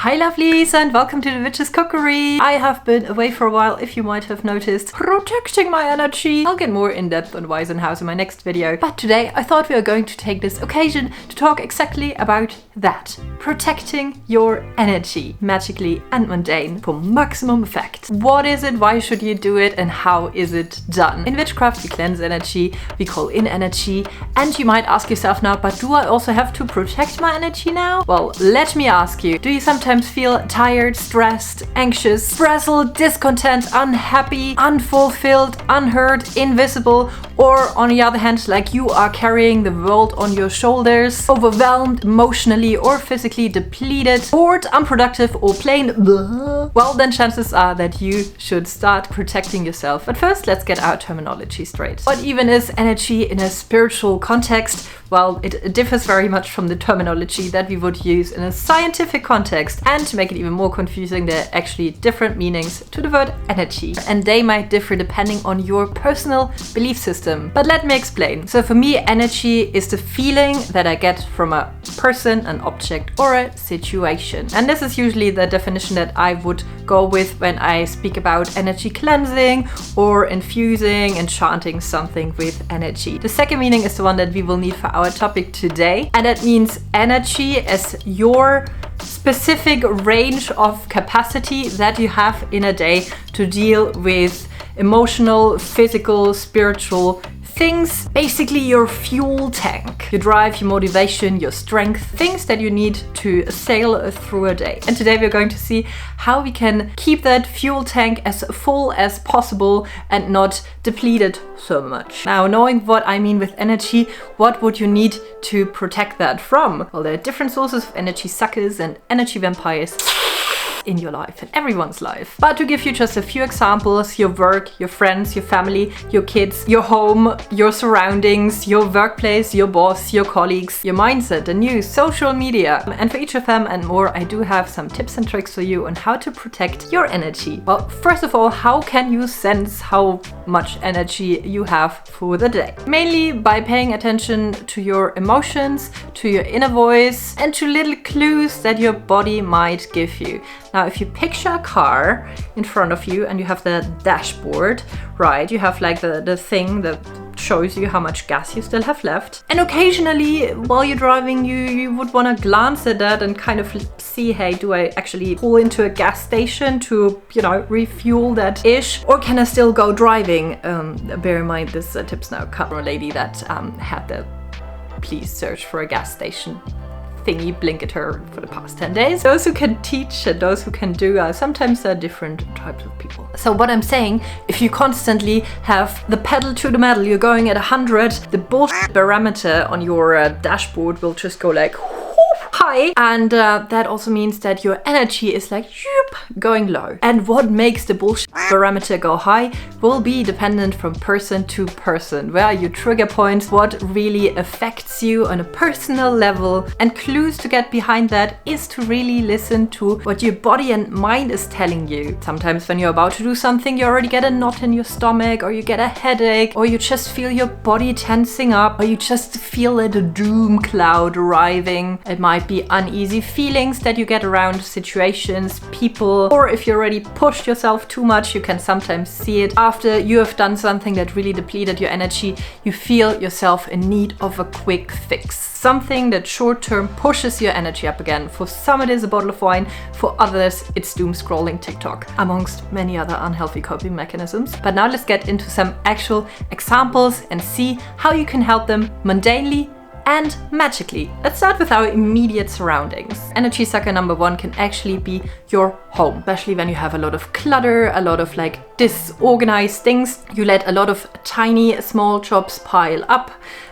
Hi lovelies and welcome to the Witch's Cookery. I have been away for a while, if you might have noticed, protecting my energy. I'll get more in depth on whys and hows in my next video, but today I thought we were going to take this occasion to talk exactly about that. Protecting your energy, magically and mundane, for maximum effect. What is it, why should you do it, and how is it done? In witchcraft we cleanse energy, we call in energy, and you might ask yourself now, but do I also have to protect my energy now? Well, let me ask you, do you sometimes feel tired, stressed, anxious, frazzled, discontent, unhappy, unfulfilled, unheard, invisible, or on the other hand, like you are carrying the world on your shoulders, overwhelmed, emotionally or physically depleted, bored, unproductive, or plain blah? Well, then chances are that you should start protecting yourself. But first, let's get our terminology straight. What even is energy in a spiritual context? Well, it differs very much from the terminology that we would use in a scientific context. And to make it even more confusing, there are actually different meanings to the word energy. And they might differ depending on your personal belief system. But let me explain. So for me, energy is the feeling that I get from a person, an object, or a situation. And this is usually the definition that I would go with when I speak about energy cleansing or infusing, enchanting something with energy. The second meaning is the one that we will need for our topic today, and that means energy as your specific range of capacity that you have in a day to deal with emotional, physical, spiritual things. Basically your fuel tank, your drive, your motivation, your strength, things that you need to sail through a day. And today we're going to see how we can keep that fuel tank as full as possible and not depleted so much. Now, knowing what I mean with energy, what would you need to protect that from? Well, there are different sources of energy suckers and energy vampires in your life, in everyone's life. But to give you just a few examples, your work, your friends, your family, your kids, your home, your surroundings, your workplace, your boss, your colleagues, your mindset, the news, social media. And for each of them and more, I do have some tips and tricks for you on how to protect your energy. Well, first of all, how can you sense how much energy you have for the day? Mainly by paying attention to your emotions, to your inner voice, and to little clues that your body might give you. Now, if you picture a car in front of you and you have the dashboard, right, you have like the thing that shows you how much gas you still have left. And occasionally, while you're driving, you would want to glance at that and kind of see, hey, do I actually pull into a gas station to, refuel that ish? Or can I still go driving? Bear in mind, this tip's now come from a lady that had the please search for a gas station thingy blink at her for the past 10 days. Those who can teach and those who can do, sometimes there are different types of people. So what I'm saying, if you constantly have the pedal to the metal, you're going at 100, the bullshit barometer on your dashboard will just go like high, and that also means that your energy is like going low. And what makes the bullshit barometer go high will be dependent from person to person. Where are your trigger points? What really affects you on a personal level? And clues to get behind that is to really listen to what your body and mind is telling you. Sometimes when you're about to do something, you already get a knot in your stomach, or you get a headache, or you just feel your body tensing up, or you just feel a doom cloud arriving. It might be uneasy feelings that you get around situations, people, or if you already pushed yourself too much, you can sometimes see it. After you have done something that really depleted your energy, you feel yourself in need of a quick fix. Something that short-term pushes your energy up again. For some it is a bottle of wine, for others it's doom scrolling TikTok, amongst many other unhealthy coping mechanisms. But now let's get into some actual examples and see how you can help them mundanely and magically. Let's start with our immediate surroundings. Energy sucker number one can actually be your home, especially when you have a lot of clutter, a lot of like disorganized things. You let a lot of tiny small jobs pile up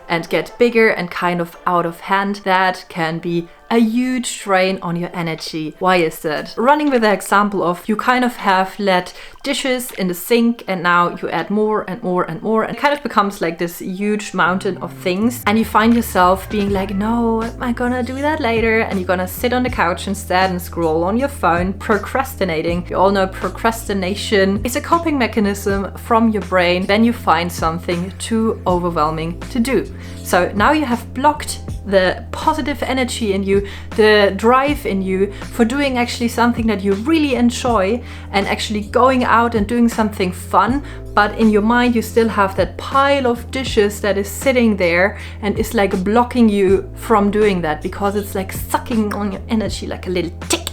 and get bigger and kind of out of hand. That can be a huge drain on your energy. Why is that? Running with the example of you kind of have let dishes in the sink and now you add more and more and more, and it kind of becomes like this huge mountain of things, and you find yourself being like, no, am I gonna do that later? And you're gonna sit on the couch instead and scroll on your phone, procrastinating. You all know procrastination is a coping mechanism from your brain when you find something too overwhelming to do. So now you have blocked the positive energy in you, the drive in you for doing actually something that you really enjoy and actually going out and doing something fun, but in your mind you still have that pile of dishes that is sitting there and is like blocking you from doing that because it's like sucking on your energy like a little tick.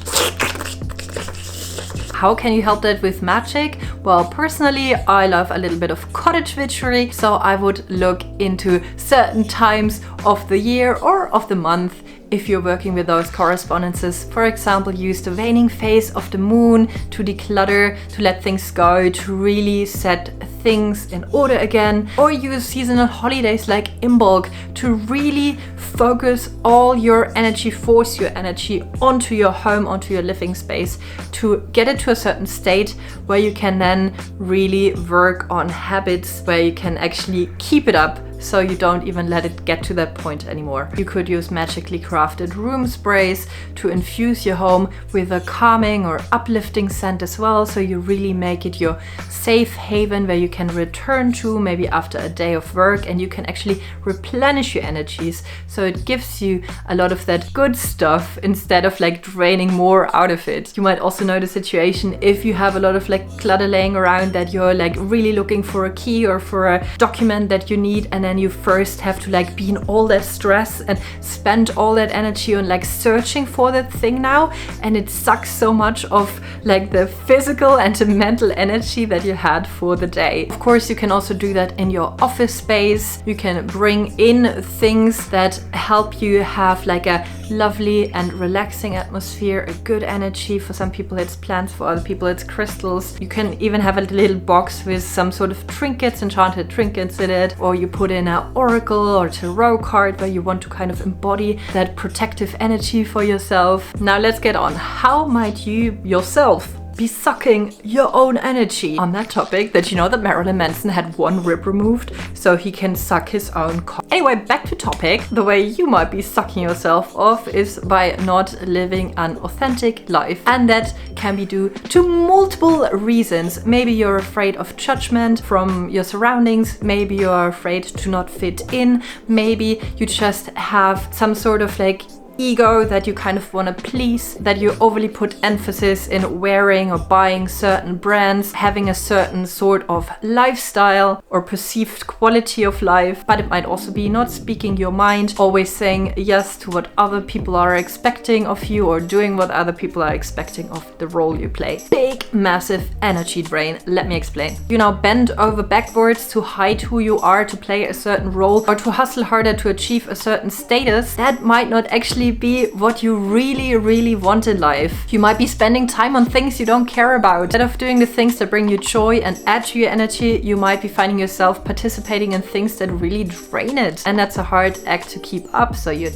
How can you help that with magic? Well, personally, I love a little bit of cottage witchery, so I would look into certain times of the year or of the month. If you're working with those correspondences, for example, use the waning phase of the moon to declutter, to let things go, to really set things in order again, or use seasonal holidays like Imbolc to really focus all your energy, force your energy onto your home, onto your living space, to get it to a certain state where you can then really work on habits, where you can actually keep it up so you don't even let it get to that point anymore. You could use magically crafted room sprays to infuse your home with a calming or uplifting scent as well, so you really make it your safe haven where you can return to maybe after a day of work, and you can actually replenish your energies, so it gives you a lot of that good stuff instead of like draining more out of it. You might also know the situation if you have a lot of like clutter laying around, that you're like really looking for a key or for a document that you need, and then you first have to like be in all that stress and spend all that energy on like searching for that thing now, and it sucks so much of like the physical and the mental energy that you had for the day. Of course, you can also do that in your office space. You can bring in things that help you have like a lovely and relaxing atmosphere, a good energy. For some people it's plants, for other people it's crystals. You can even have a little box with some sort of trinkets, enchanted trinkets in it, or you put in an oracle or tarot card where you want to kind of embody that protective energy for yourself. Now let's get on. How might you yourself be sucking your own energy? On that topic, that you know that Marilyn Manson had one rib removed so he can suck his own cock. Anyway, back to topic. The way you might be sucking yourself off is by not living an authentic life, and that can be due to multiple reasons. Maybe you're afraid of judgment from your surroundings, maybe you're afraid to not fit in, maybe you just have some sort of like ego that you kind of want to please, that you overly put emphasis in wearing or buying certain brands, having a certain sort of lifestyle or perceived quality of life. But it might also be not speaking your mind, always saying yes to what other people are expecting of you, or doing what other people are expecting of the role you play. Big, massive energy drain. Let me explain. You now bend over backwards to hide who you are, to play a certain role, or to hustle harder to achieve a certain status. That might not actually be what you really want in life. You might be spending time on things you don't care about. Instead of doing the things that bring you joy and add to your energy, you might be finding yourself participating in things that really drain it. And that's a hard act to keep up, so your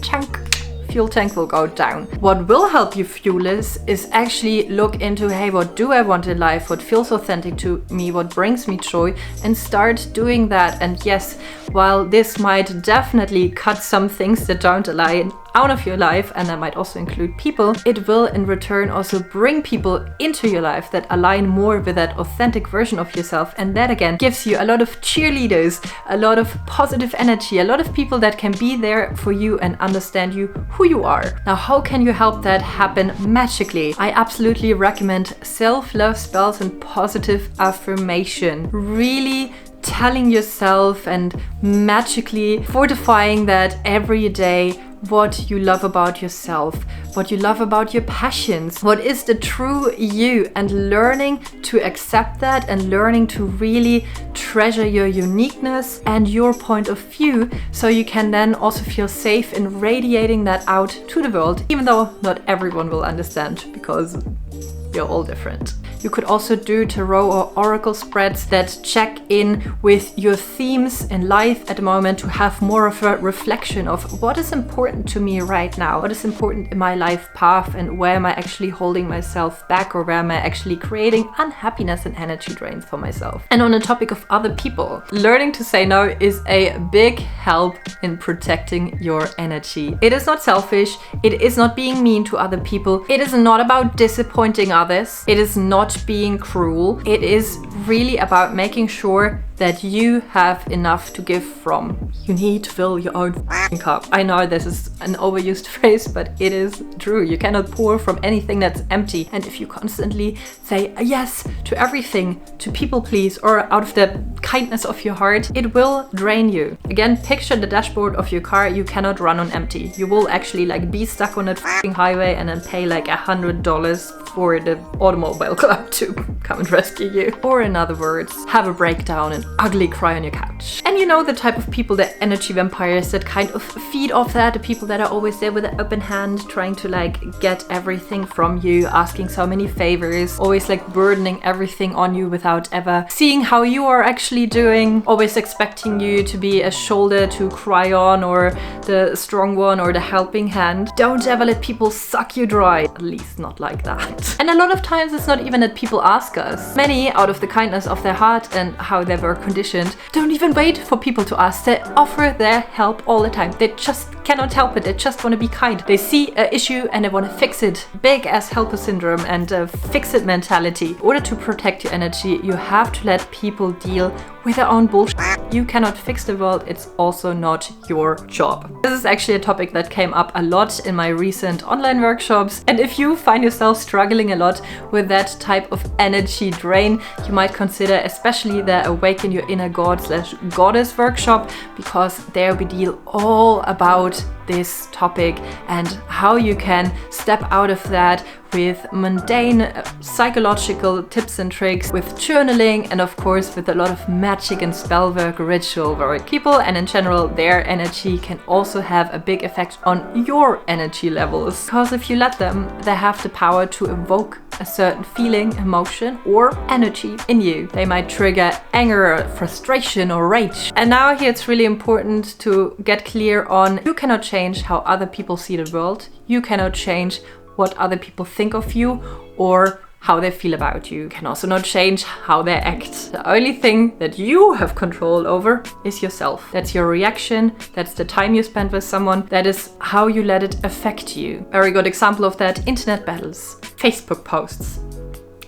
fuel tank will go down. What will help you fuel this is actually look into, hey, what do I want in life? What feels authentic to me? What brings me joy? And start doing that. And yes, while this might definitely cut some things that don't align out of your life, and that might also include people, it will in return also bring people into your life that align more with that authentic version of yourself, and that again gives you a lot of cheerleaders, a lot of positive energy, a lot of people that can be there for you and understand you, who you are. Now, how can you help that happen magically? I absolutely recommend self-love spells and positive affirmation. Really telling yourself and magically fortifying that every day, what you love about yourself, what you love about your passions, what is the true you, and learning to accept that and learning to really treasure your uniqueness and your point of view, so you can then also feel safe in radiating that out to the world, even though not everyone will understand, because you're all different. You could also do tarot or oracle spreads that check in with your themes in life at the moment, to have more of a reflection of what is important to me right now, what is important in my life path, and where am I actually holding myself back, or where am I actually creating unhappiness and energy drains for myself. And on the topic of other people, learning to say no is a big help in protecting your energy. It is not selfish, it is not being mean to other people, it is not about disappointing others, it is not being cruel. It is really about making sure that you have enough to give from. You need to fill your own cup. I know this is an overused phrase, but it is true. You cannot pour from anything that's empty. And if you constantly say yes to everything, to people please, or out of the kindness of your heart, it will drain you. Again, picture the dashboard of your car. You cannot run on empty. You will actually like be stuck on a highway and then pay like $100 for the automobile club to come and rescue you. Or in other words, have a breakdown and ugly cry on your couch. And you know the type of people, the energy vampires that kind of feed off that, the people that are always there with an open hand, trying to like get everything from you, asking so many favors, always like burdening everything on you without ever seeing how you are actually doing, always expecting you to be a shoulder to cry on or the strong one or the helping hand. Don't ever let people suck you dry, at least not like that. And a lot of times it's not even that people ask us. Many, out of the kindness of their heart and how they were conditioned, don't even wait for people to ask. They offer their help all the time. They just cannot help it. They just want to be kind. They see an issue and they want to fix it. Big as helper syndrome and fix-it mentality. In order to protect your energy, you have to let people deal with their own bullshit. You cannot fix the world. It's also not your job. This is actually a topic that came up a lot in my recent online workshops. And if you find yourself struggling a lot with that type of energy drain, you might consider especially the Awaken Your Inner God/Goddess workshop, because there we deal all about this topic and how you can step out of that with mundane psychological tips and tricks, with journaling, and of course with a lot of magic and spell work, ritual work. People and in general their energy can also have a big effect on your energy levels, because if you let them, they have the power to evoke a certain feeling, emotion, or energy in you. They might trigger anger, frustration, or rage. And now here it's really important to get clear on, you cannot change how other people see the world. You cannot change what other people think of you or how they feel about you. You can also not change how they act. The only thing that you have control over is yourself. That's your reaction, that's the time you spend with someone, that is how you let it affect you. Very good example of that, internet battles, Facebook posts.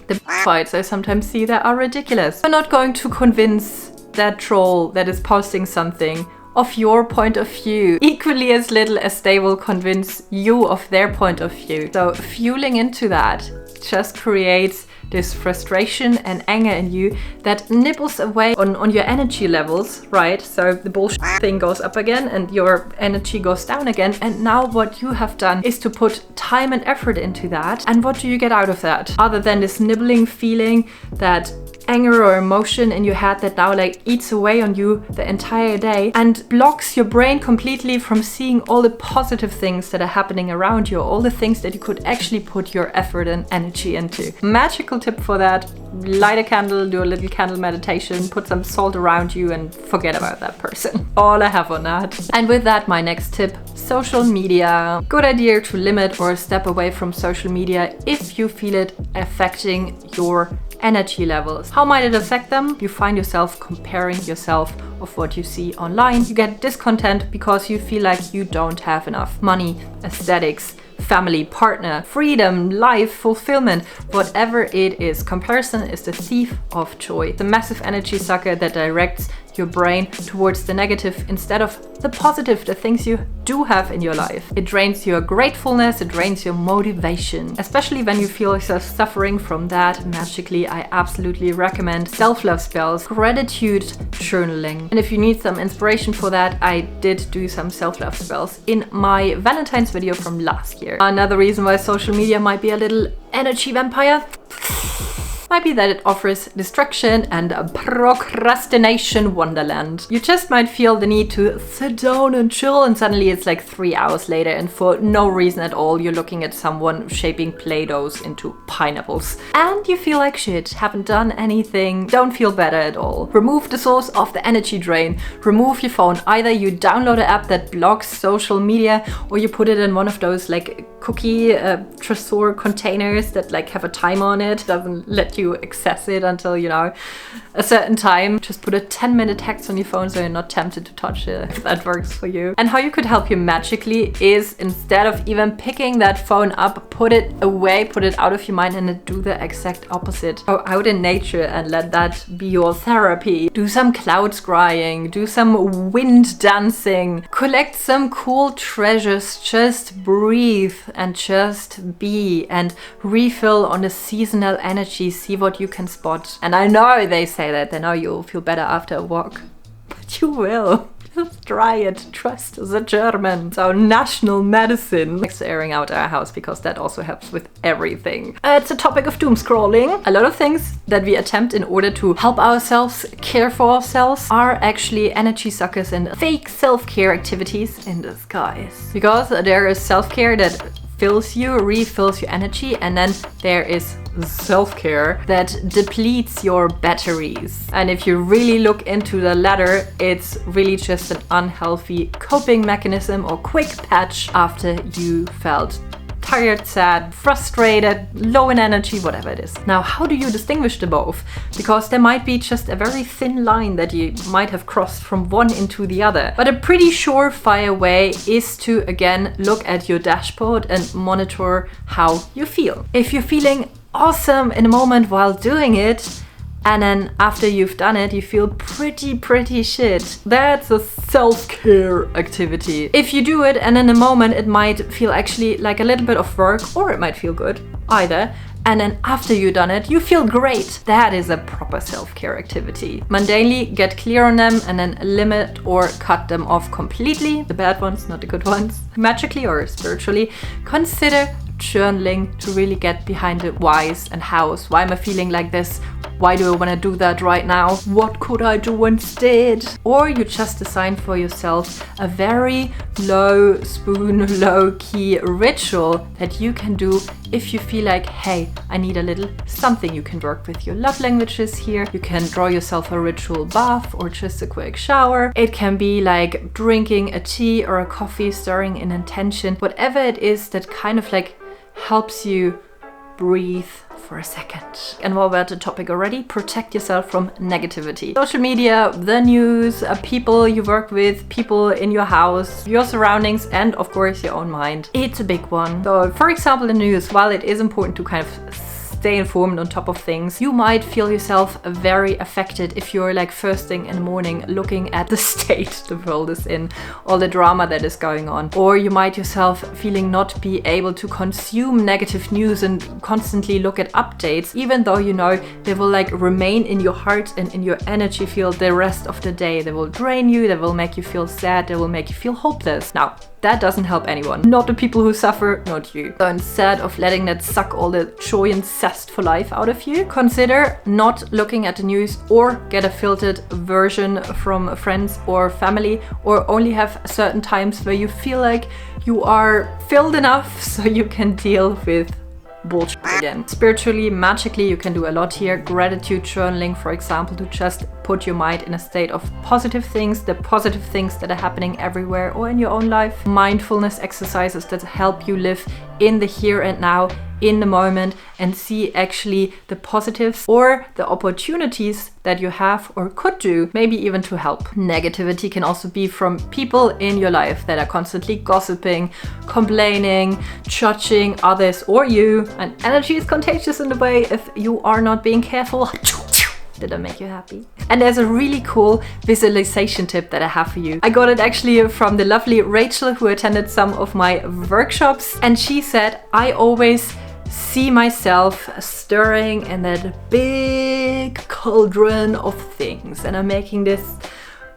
The fights I sometimes see that are ridiculous. You're not going to convince that troll that is posting something of your point of view equally as little as they will convince you of their point of view. So fueling into that just creates this frustration and anger in you that nibbles away on your energy levels, right? So the bullshit thing goes up again and your energy goes down again. And now what you have done is to put time and effort into that. And what do you get out of that? Other than this nibbling feeling, that anger or emotion in your head that now like eats away on you the entire day and blocks your brain completely from seeing all the positive things that are happening around you, all the things that you could actually put your effort and energy into. Magical tip for that: light a candle, do a little candle meditation, put some salt around you and forget about that person. All I have on that. And with that, my next tip: social media. Good idea to limit or step away from social media if you feel it affecting your energy levels. How might it affect them? You find yourself comparing yourself of what you see online. You get discontent because you feel like you don't have enough money, aesthetics, family, partner, freedom, life, fulfillment, whatever it is. Comparison is the thief of joy. The massive energy sucker that directs your brain towards the negative instead of the positive, the things you do have in your life. It drains your gratefulness, it drains your motivation. Especially when you feel yourself suffering from that magically, I absolutely recommend self-love spells, gratitude journaling. And if you need some inspiration for that, I did do some self-love spells in my Valentine's video from last year. Another reason why social media might be a little energy vampire might be that it offers distraction and a procrastination wonderland. You just might feel the need to sit down and chill, and suddenly it's like 3 hours later and for no reason at all you're looking at someone shaping Play-Dohs into pineapples. And you feel like shit, haven't done anything, don't feel better at all. Remove the source of the energy drain. Remove your phone. Either you download an app that blocks social media, or you put it in one of those like cookie tresor containers that like have a timer on it, doesn't let you to access it until, you know, a certain time. Just put a 10-minute text on your phone so you're not tempted to touch it, if that works for you. And how you could help you magically is, instead of even picking that phone up, put it away, put it out of your mind, and then do the exact opposite. Go out in nature and let that be your therapy. Do some cloud scrying, do some wind dancing, collect some cool treasures, just breathe and just be and refill on the seasonal energy, see what you can spot. And I know they say that, they know you'll feel better after a walk, but you will. Just try it. Trust the German. So national medicine. Next to airing out our house, because that also helps with everything. It's a topic of doom scrolling. A lot of things that we attempt in order to help ourselves, care for ourselves, are actually energy suckers and fake self-care activities in disguise. Because there is self-care that fills you, refills your energy, and then there is self-care that depletes your batteries. And if you really look into the latter, it's really just an unhealthy coping mechanism or quick patch after you felt tired, sad, frustrated, low in energy, whatever it is. Now, how do you distinguish the both? Because there might be just a very thin line that you might have crossed from one into the other. But a pretty surefire way is to, again, look at your dashboard and monitor how you feel. If you're feeling awesome in a moment while doing it, and then after you've done it, you feel pretty shit, that's a self-care activity. If you do it and in a moment it might feel actually like a little bit of work, or it might feel good, either, and then after you've done it, you feel great, that is a proper self-care activity. Mundanely get clear on them and then limit or cut them off completely, the bad ones, not the good ones. Magically or spiritually, consider journaling to really get behind the whys and hows. Why am I feeling like this? Why do I want to do that right now? What could I do instead? Or you just assign for yourself a very low spoon, low key ritual that you can do if you feel like, hey, I need a little something. You can work with your love languages here. You can draw yourself a ritual bath or just a quick shower. It can be like drinking a tea or a coffee, stirring in intention, whatever it is that kind of like helps you breathe for a second. And while we're at the topic already, protect yourself from negativity. Social media, the news, people you work with, people in your house, your surroundings, and of course your own mind. It's a big one. So for example, the news, while it is important to kind of stay informed on top of things, you might feel yourself very affected if you're like first thing in the morning looking at the state the world is in, all the drama that is going on. Or you might yourself feeling not be able to consume negative news and constantly look at updates, even though you know they will like remain in your heart and in your energy field the rest of the day. They will drain you, they will make you feel sad, they will make you feel hopeless. Now, that doesn't help anyone. Not the people who suffer, not you. So instead of letting that suck all the joy and zest for life out of you, consider not looking at the news or get a filtered version from friends or family, or only have certain times where you feel like you are filled enough so you can deal with bullshit again. Spiritually, magically, you can do a lot here. Gratitude journaling, for example, to just put your mind in a state of positive things, the positive things that are happening everywhere or in your own life. Mindfulness exercises that help you live in the here and now, in the moment, and see actually the positives or the opportunities that you have or could do, maybe even to help. Negativity can also be from people in your life that are constantly gossiping, complaining, judging others or you. And energy is contagious in the way if you are not being careful. Did I make you happy? And there's a really cool visualization tip that I have for you. I got it actually from the lovely Rachel, who attended some of my workshops, and she said, I always see myself stirring in that big cauldron of things, and I'm making this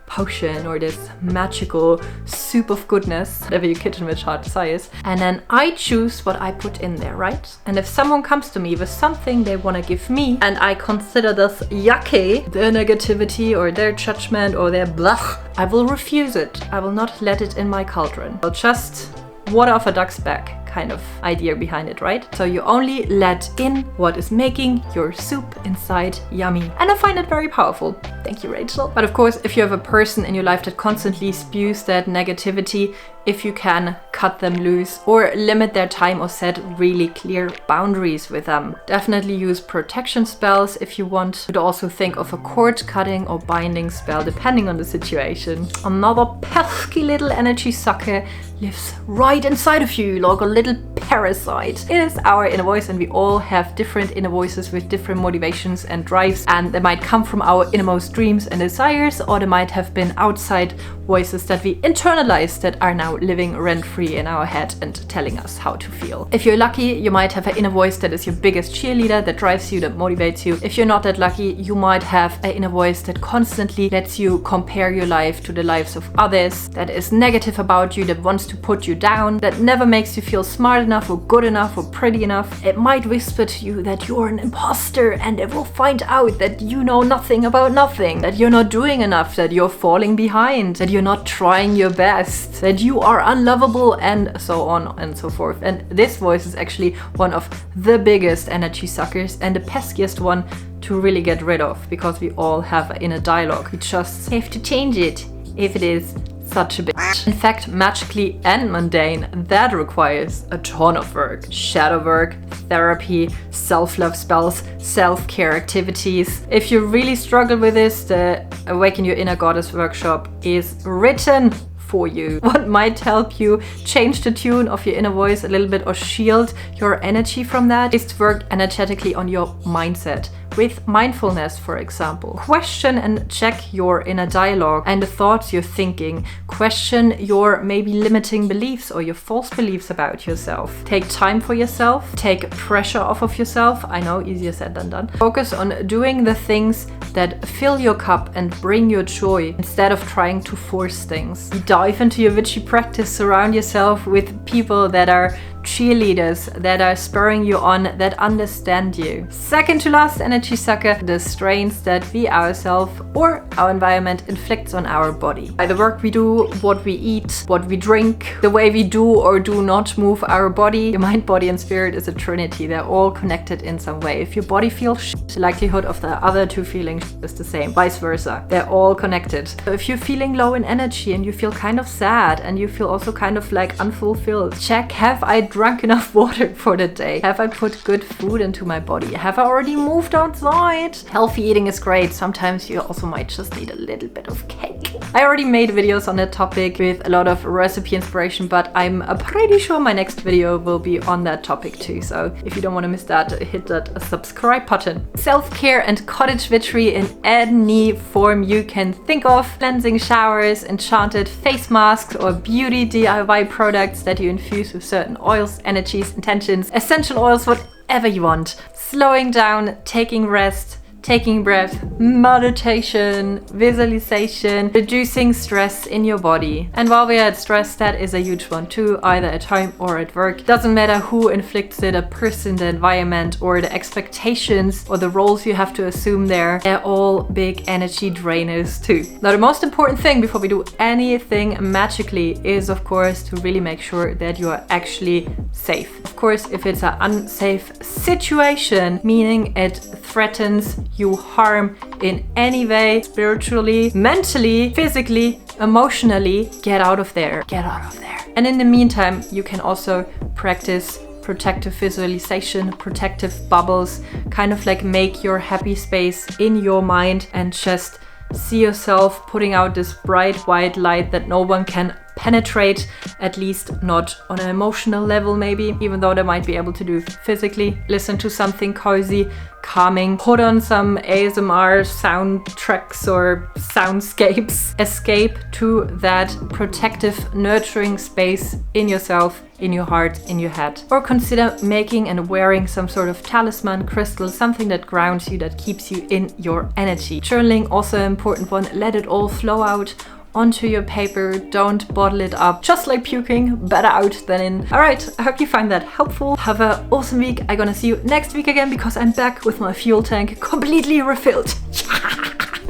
potion or this magical soup of goodness, whatever your kitchen witch heart desires, and then I choose what I put in there, right? And if someone comes to me with something they want to give me and I consider this yucky, their negativity or their judgment or their blah, I will refuse it. I will not let it in my cauldron. I'll just water off a duck's back kind of idea behind it, right? So you only let in what is making your soup inside yummy. And I find it very powerful. Thank you, Rachel. But of course, if you have a person in your life that constantly spews that negativity, if you can, cut them loose or limit their time or set really clear boundaries with them. Definitely use protection spells if you want. You could also think of a cord cutting or binding spell depending on the situation. Another pesky little energy sucker lives right inside of you like a little parasite. It is our inner voice, and we all have different inner voices with different motivations and drives, and they might come from our innermost dreams and desires, or they might have been outside voices that we internalized that are now living rent-free in our head and telling us how to feel. If you're lucky, you might have an inner voice that is your biggest cheerleader, that drives you, that motivates you. If you're not that lucky, you might have an inner voice that constantly lets you compare your life to the lives of others, that is negative about you, that wants to put you down, that never makes you feel smart enough or good enough or pretty enough. It might whisper to you that you're an imposter, and it will find out that you know nothing about nothing, that you're not doing enough, that you're falling behind, that you're not trying your best, that you are unlovable, and so on and so forth. And this voice is actually one of the biggest energy suckers and the peskiest one to really get rid of, because we all have an inner dialogue. We just have to change it if it is such a bitch. In fact, magically and mundane, that requires a ton of work. Shadow work, therapy, self-love spells, self-care activities. If you really struggle with this, the Awaken Your Inner Goddess workshop is written for you. What might help you change the tune of your inner voice a little bit or shield your energy from that is to work energetically on your mindset. With mindfulness, for example. Question and check your inner dialogue and the thoughts you're thinking. Question your maybe limiting beliefs or your false beliefs about yourself. Take time for yourself. Take pressure off of yourself. I know, easier said than done. Focus on doing the things that fill your cup and bring you joy instead of trying to force things. Dive into your witchy practice. Surround yourself with people that are cheerleaders, that are spurring you on, that understand you. Second to last energy sucker, the strains that we ourselves or our environment inflicts on our body. By the work we do, what we eat, what we drink, the way we do or do not move our body. Your mind, body and spirit is a trinity. They're all connected in some way. If your body feels shit, the likelihood of the other two feeling shit is the same. Vice versa. They're all connected. So if you're feeling low in energy and you feel kind of sad and you feel also kind of like unfulfilled, check, have I drunk enough water for the day? Have I put good food into my body? Have I already moved outside? Healthy eating is great. Sometimes you also might just need a little bit of cake. I already made videos on that topic with a lot of recipe inspiration, but I'm pretty sure my next video will be on that topic too. So if you don't want to miss that, hit that subscribe button. Self-care and cottage witchery in any form you can think of. Cleansing showers, enchanted face masks, or beauty DIY products that you infuse with certain oils, energies, intentions, essential oils, whatever you want. Slowing down, taking rest, taking breath, meditation, visualization, reducing stress in your body. And while we're at stress, that is a huge one too, either at home or at work. Doesn't matter who inflicts it, a person, the environment, or the expectations or the roles you have to assume there. They're all big energy drainers too. Now, the most important thing before we do anything magically is, of course, to really make sure that you are actually safe. Of course, if it's an unsafe situation, meaning it threatens you harm in any way, spiritually, mentally, physically, emotionally, get out of there. Get out of there. And in the meantime, you can also practice protective visualization, protective bubbles, kind of like make your happy space in your mind and just see yourself putting out this bright white light that no one can penetrate, at least not on an emotional level maybe, even though they might be able to do physically. Listen to something cozy, calming, put on some ASMR soundtracks or soundscapes. Escape to that protective, nurturing space in yourself, in your heart, in your head. Or consider making and wearing some sort of talisman, crystal, something that grounds you, that keeps you in your energy. Journaling, also an important one. Let it all flow out onto your paper. Don't bottle it up. Just like puking, better out than in. Alright, I hope you find that helpful. Have an awesome week. I'm gonna see you next week again because I'm back with my fuel tank completely refilled.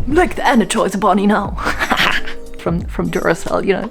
Like the Energizer Bunny now. from Duracell, you know.